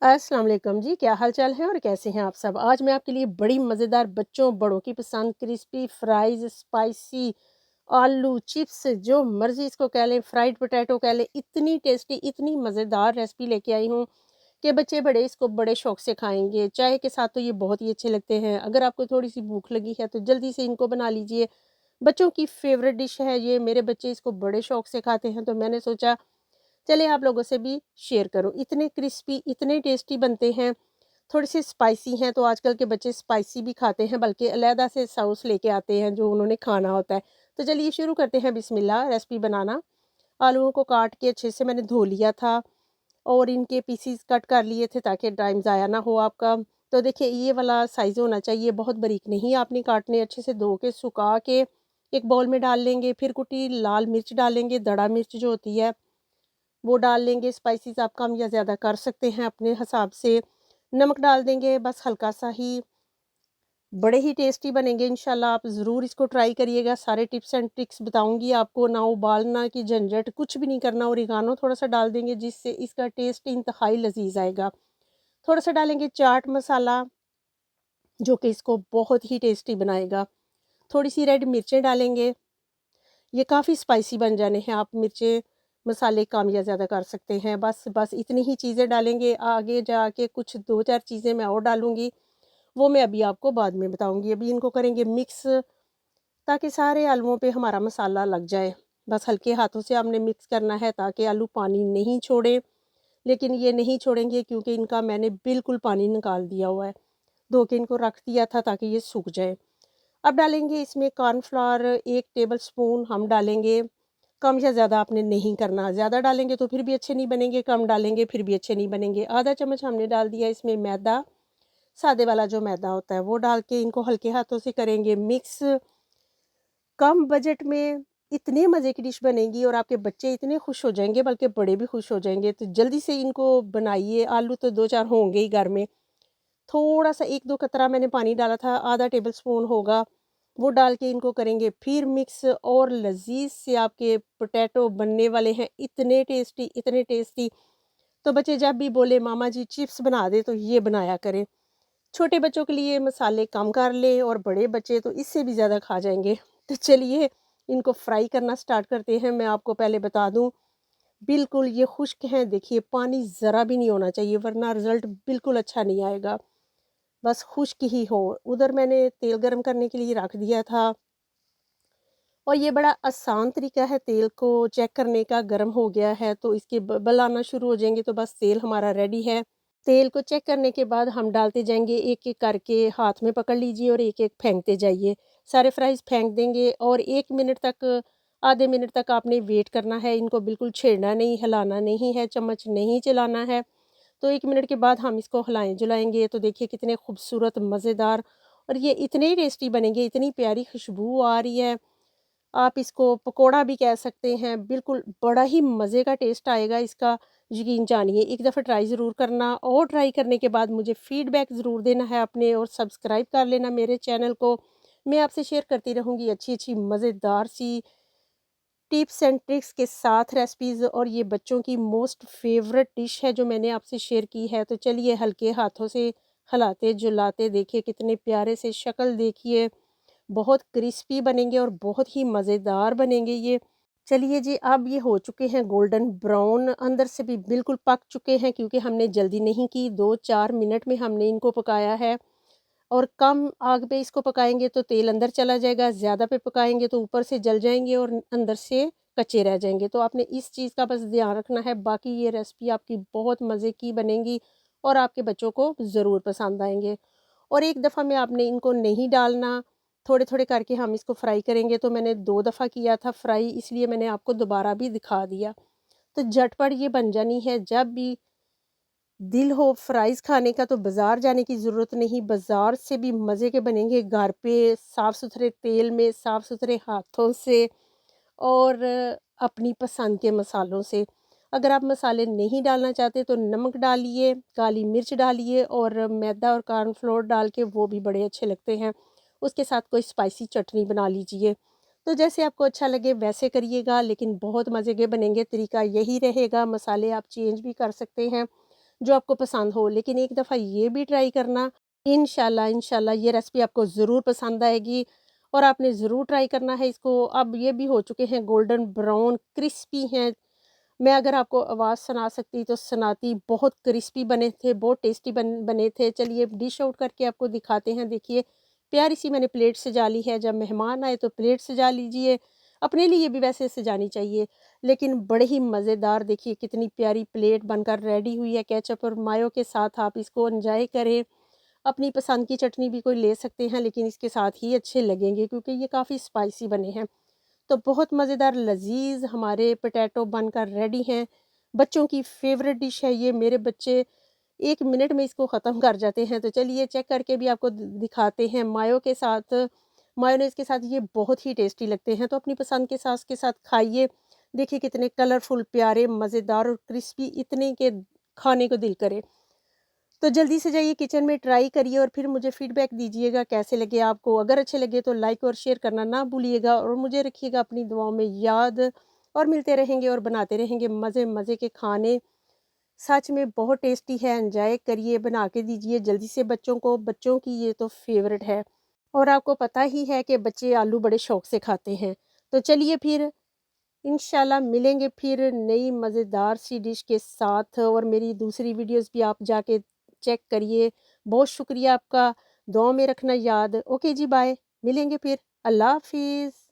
अस्सलाम वालेकुम जी, क्या हाल चाल है और कैसे हैं आप सब? आज मैं आपके लिए बड़ी मज़ेदार बच्चों बड़ों की पसंद क्रिस्पी फ्राइज़, स्पाइसी आलू चिप्स जो मर्ज़ी इसको कह लें, फ्राइड पोटैटो कह लें, इतनी टेस्टी, इतनी मज़ेदार रेसिपी लेके आई हूँ कि बच्चे बड़े इसको बड़े शौक से खाएँगे। चाय के साथ तो ये बहुत ही अच्छे लगते हैं। अगर आपको थोड़ी-सी भूख लगी है तो जल्दी से इनको बना लीजिए। बच्चों की फ़ेवरेट डिश है ये, मेरे बच्चे इसको बड़े शौक से खाते हैं तो मैंने सोचा चलिए आप लोगों से भी शेयर करूँ। इतने क्रिस्पी, इतने टेस्टी बनते हैं, थोड़े-से स्पाइसी हैं तो आजकल के बच्चे स्पाइसी भी खाते हैं बल्कि अलहदा से सॉस लेके आते हैं जो उन्होंने खाना होता है। तो चलिए शुरू करते हैं बिस्मिल्लाह रेसिपी बनाना। आलूओं को काट के अच्छे से मैंने धो लिया था और इनके पीसेस कट कर लिए थे ताकि टाइम ज़ाया ना हो आपका। तो देखिए ये वाला साइज़ होना चाहिए, बहुत बारीक नहीं आपने काटने, अच्छे से धो के सुखा के एक बाउल में डाल लेंगे। फिर कुटी लाल मिर्च डालेंगे, दड़ा मिर्च जो होती है वो डाल लेंगे। स्पाइसेस आप कम या ज़्यादा कर सकते हैं अपने हिसाब से। नमक डाल देंगे बस हल्का-सा ही, बड़े ही टेस्टी बनेंगे इंशाल्लाह। आप ज़रूर इसको ट्राई करिएगा। सारे टिप्स एंड ट्रिक्स बताऊँगी आपको, ना उबालना की झंझट, कुछ भी नहीं करना। ओरिगानो थोड़ा-सा डाल देंगे जिससे इसका टेस्ट इंतहाई लज़ीज़ आएगा। थोड़ा-सा डालेंगे चाट मसाला जो कि इसको बहुत ही टेस्टी बनाएगा। थोड़ी-सी रेड मिर्चें डालेंगे। ये काफ़ी स्पाइसी बन जाने हैं, आप मिर्चें, मसाले कम या ज़्यादा कर सकते हैं। बस बस इतनी ही चीज़ें डालेंगे, आगे जाके कुछ 2-4 चीज़ें मैं और डालूँगी, वो मैं अभी आपको बाद में बताऊँगी। अभी इनको करेंगे मिक्स ताकि सारे आलूओं पे हमारा मसाला लग जाए। बस हल्के हाथों से हमने मिक्स करना है ताकि आलू पानी नहीं छोड़े, लेकिन ये नहीं छोड़ेंगे क्योंकि इनका मैंने बिल्कुल पानी निकाल दिया हुआ है। धो के इनको रख दिया था ताकि ये सूख जाए। अब डालेंगे इसमें कॉर्नफ्लावर 1 टेबलस्पून हम डालेंगे। कम या ज़्यादा आपने नहीं करना, ज़्यादा डालेंगे तो फिर भी अच्छे नहीं बनेंगे, कम डालेंगे फिर भी अच्छे नहीं बनेंगे। आधा चम्मच हमने डाल दिया इसमें मैदा, सादे वाला जो मैदा होता है वो डाल के इनको हल्के हाथों से करेंगे मिक्स। कम बजट में इतने मज़े की डिश बनेगी और आपके बच्चे इतने खुश हो जाएँगे बल्कि बड़े भी खुश हो जाएँगे। तो जल्दी से इनको बनाइए, आलू तो 2-4 होंगे ही घर में। थोड़ा-सा 1-2 कतरा मैंने पानी डाला था, आधा टेबलस्पून होगा, वो डाल के इनको करेंगे फिर मिक्स और लज़ीज़ से आपके पोटैटो बनने वाले हैं, इतने टेस्टी, इतने टेस्टी। तो बच्चे जब भी बोले मामा जी चिप्स बना दें तो ये बनाया करें। छोटे बच्चों के लिए मसाले कम कर लें और बड़े बच्चे तो इससे भी ज़्यादा खा जाएँगे। तो चलिए इनको फ्राई करना स्टार्ट करते हैं। मैं आपको पहले बता दूँ, बिल्कुल ये खुश्क हैं, देखिए पानी ज़रा भी नहीं होना चाहिए वरना रिज़ल्ट बिल्कुल अच्छा नहीं आएगा। बस खुश्क ही हो। उधर मैंने तेल गरम करने के लिए रख दिया था और ये बड़ा आसान तरीका है तेल को चेक करने का, गरम हो गया है तो इसके बबल आना शुरू हो जाएँगे तो बस तेल हमारा रेडी है। तेल को चेक करने के बाद हम डालते जाएँगे एक-एक करके, हाथ में पकड़ लीजिए और एक-एक फेंकते जाइए। सारे फ्राइज़ फेंक देंगे और 1 मिनट तक, आधे मिनट तक आपने वेट करना है, इनको बिल्कुल छेड़ना नहीं, हिलाना नहीं है, चम्मच नहीं चलाना है। तो 1 मिनट के बाद हम इसको हिलाएँ-जुलाएँगे तो देखिए कितने खूबसूरत, मज़ेदार और ये इतने टेस्टी बनेंगे, इतनी प्यारी खुशबू आ रही है। आप इसको पकोड़ा भी कह सकते हैं, बिल्कुल बड़ा ही मज़े का टेस्ट आएगा इसका, यकीन जानिए। एक दफ़ा ट्राई ज़रूर करना और ट्राई करने के बाद मुझे फ़ीडबैक ज़रूर देना है अपने और सब्सक्राइब कर लेना मेरे चैनल को। मैं आपसे शेयर करती रहूँगी अच्छी-अच्छी मज़ेदार सी टिप्स एंड ट्रिक्स के साथ रेसिपीज़ और ये बच्चों की मोस्ट फेवरेट डिश है जो मैंने आपसे शेयर की है। तो चलिए हल्के हाथों से हिलाते-जुलाते देखिए कितने प्यारे से शक्ल देखिए, बहुत क्रिस्पी बनेंगे और बहुत ही मज़ेदार बनेंगे ये। चलिए जी अब ये हो चुके हैं गोल्डन ब्राउन, अंदर से भी बिल्कुल पक चुके हैं क्योंकि हमने जल्दी नहीं की, 2-4 मिनट में हमने इनको पकाया है। और कम आग पे इसको पकाएँगे तो तेल अंदर चला जाएगा, ज़्यादा पे पकाएँगे तो ऊपर से जल जाएँगे और अंदर से कच्चे रह जाएँगे। तो आपने इस चीज़ का बस ध्यान रखना है, बाकी ये रेसिपी आपकी बहुत मज़े की बनेगी और आपके बच्चों को ज़रूर पसंद आएँगे। और एक दफ़ा में आपने इनको नहीं डालना, थोड़े-थोड़े करके हम इसको फ्राई करेंगे, तो मैंने 2 दफ़ा किया था फ्राई इसलिए मैंने आपको दोबारा भी दिखा दिया। तो झटपट ये बन जानी है, जब भी दिल हो फ्राइज़ खाने का तो बाज़ार जाने की ज़रूरत नहीं, बाज़ार से भी मज़े के बनेंगे घर पे, साफ़-सुथरे तेल में, साफ़-सुथरे हाथों से और अपनी पसंद के मसालों से। अगर आप मसाले नहीं डालना चाहते तो नमक डालिए, काली मिर्च डालिए और मैदा और कॉर्नफ्लोर डाल के वो भी बड़े अच्छे लगते हैं। उसके साथ कोई स्पाइसी चटनी बना लीजिए। तो जैसे आपको अच्छा लगे वैसे करिएगा लेकिन बहुत मज़े के बनेंगे, तरीका यही रहेगा, मसाले आप चेंज भी कर सकते हैं। जो आपको पसंद हो। लेकिन एक दफ़ा ये भी ट्राई करना, इंशाल्लाह इंशाल्लाह ये रेसिपी आपको ज़रूर पसंद आएगी और आपने ज़रूर ट्राई करना है इसको। अब ये भी हो चुके हैं गोल्डन ब्राउन, क्रिस्पी हैं। मैं अगर आपको आवाज़ सुना सकती तो सुनाती। बहुत क्रिस्पी बने थे, बहुत टेस्टी बने थे। चलिए डिश आउट करके आपको दिखाते हैं। देखिए प्यारी सी मैंने प्लेट सजा ली है। जब मेहमान आए तो प्लेट सजा लीजिए, अपने लिए भी वैसे सजानी चाहिए। लेकिन बड़े ही मज़ेदार, देखिए कितनी प्यारी प्लेट बनकर रेडी हुई है। केचप और मायो के साथ आप इसको एंजॉय करें। अपनी पसंद की चटनी भी कोई ले सकते हैं, लेकिन इसके साथ ही अच्छे लगेंगे क्योंकि ये काफ़ी स्पाइसी बने हैं। तो बहुत मज़ेदार लज़ीज़ हमारे पोटैटो बनकर रेडी हैं। बच्चों की फ़ेवरेट डिश है ये। मेरे बच्चे 1 मिनट में इसको ख़त्म कर जाते हैं। तो चलिए चेक करके भी आपको दिखाते हैं। मायो के साथ, मायोनेज़ के साथ ये बहुत ही टेस्टी लगते हैं। तो अपनी पसंद के सॉस के साथ खाइए। देखिए कितने कलरफुल, प्यारे, मज़ेदार और क्रिस्पी, इतने के खाने को दिल करे। तो जल्दी से जाइए किचन में, ट्राई करिए और फिर मुझे फ़ीडबैक दीजिएगा कैसे लगे आपको। अगर अच्छे लगे तो लाइक और शेयर करना ना भूलिएगा और मुझे रखिएगा अपनी दुआओं में याद। और मिलते रहेंगे और बनाते रहेंगे मज़े-मज़े के खाने। सच में बहुत टेस्टी है, एन्जॉय करिए, बना के दीजिए जल्दी से बच्चों को। बच्चों की ये तो फ़ेवरेट है और आपको पता ही है कि बच्चे आलू बड़े शौक से खाते हैं। तो चलिए फिर इंशाल्लाह मिलेंगे फिर नई मज़ेदार सी डिश के साथ। और मेरी दूसरी वीडियोस भी आप जाके चेक करिए। बहुत शुक्रिया आपका, दुआ में रखना याद। ओके जी, बाय, मिलेंगे फिर। अल्लाह हाफ़िज़।